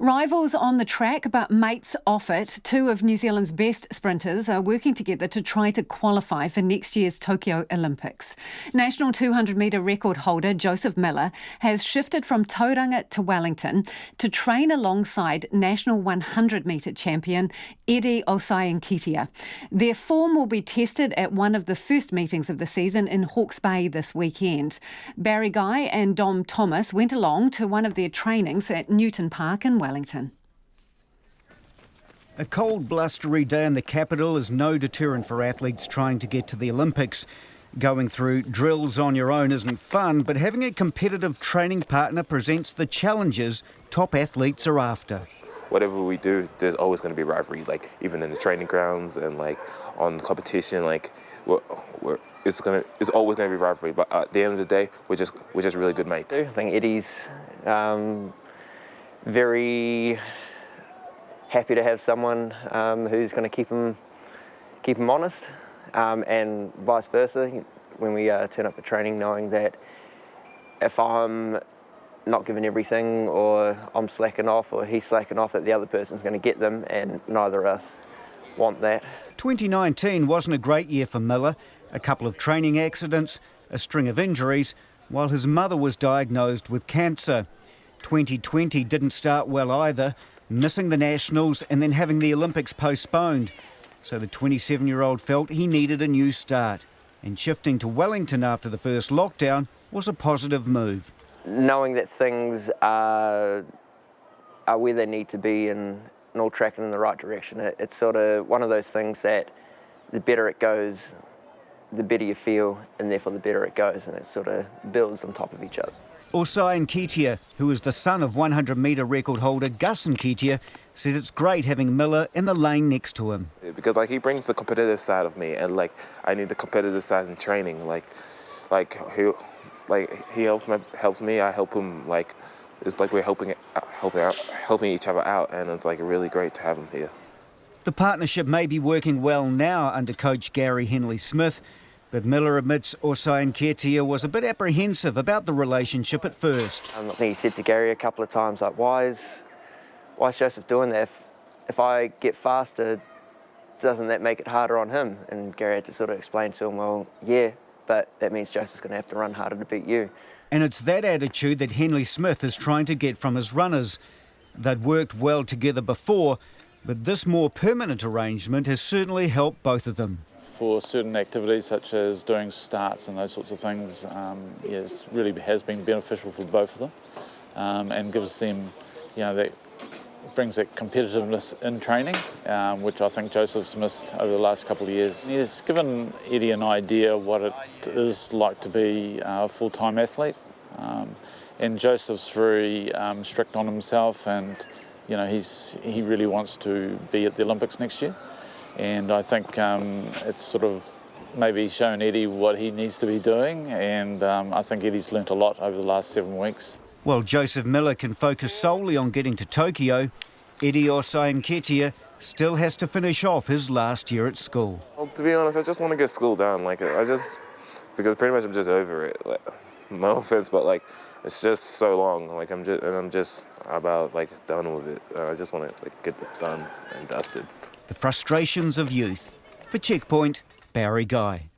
Rivals on the track, but mates off it. Two of New Zealand's best sprinters are working together to try to qualify for next year's Tokyo Olympics. National 200-metre record holder Joseph Millar has shifted from Tauranga to Wellington to train alongside national 100-metre champion Eddie Osei-Nketia. Their form will be tested at one of the first meetings of the season in Hawke's Bay this weekend. Barry Guy and Dom Thomas went along to one of their trainings at Newtown Park in Wellington. A cold, blustery day in the capital is no deterrent for athletes trying to get to the Olympics. Going through drills on your own isn't fun, but having a competitive training partner presents the challenges top athletes are after. Whatever we do, there's always going to be rivalry, like even in the training grounds and like on competition, like it's always going to be rivalry. But at the end of the day, we're just really good mates. I think Eddie's very happy to have someone who's going to keep him honest, and vice versa. When we turn up for training, knowing that if I'm not giving everything, or I'm slacking off, or he's slacking off, that the other person's going to get them, and neither of us want that. 2019 wasn't a great year for Millar. A couple of training accidents, a string of injuries, while his mother was diagnosed with cancer. 2020 didn't start well either, missing the Nationals and then having the Olympics postponed. So the 27-year-old felt he needed a new start, and shifting to Wellington after the first lockdown was a positive move. Knowing that things are where they need to be and all tracking in the right direction, it's sort of one of those things that the better it goes, the better you feel, and therefore the better it goes, and it sort of builds on top of each other. Osei-Nketia, who is the son of 100-metre record holder Gus Nketia, says it's great having Millar in the lane next to him. Because he brings the competitive side of me, and I need the competitive side in training. He helps me, I help him. It's like we're helping each other out, and it's really great to have him here. The partnership may be working well now under coach Henley-Smith, but Millar admits Osei-Nketia was a bit apprehensive about the relationship at first. I think he said to Gary a couple of times, why is Joseph doing that? If I get faster, doesn't that make it harder on him? And Gary had to sort of explain to him, well, yeah, but that means Joseph's going to have to run harder to beat you. And it's that attitude that Henley-Smith is trying to get from his runners. They'd worked well together before, but this more permanent arrangement has certainly helped both of them. For certain activities such as doing starts and those sorts of things, yes, really has been beneficial for both of them, and gives them, that brings that competitiveness in training, which I think Joseph's missed over the last couple of years. He's given Eddie an idea what it is like to be a full-time athlete, and Joseph's very strict on himself, and he really wants to be at the Olympics next year. And I think it's sort of maybe shown Eddie what he needs to be doing, and I think Eddie's learnt a lot over the last 7 weeks. While Joseph Millar can focus solely on getting to Tokyo, Eddie Osei-Nketia still has to finish off his last year at school. Well, to be honest, I just want to get school done. Because pretty much I'm just over it. No offense, but it's just so long. I'm just about done with it. I just want to get this done and dusted. The frustrations of youth. For Checkpoint, Barry Guy.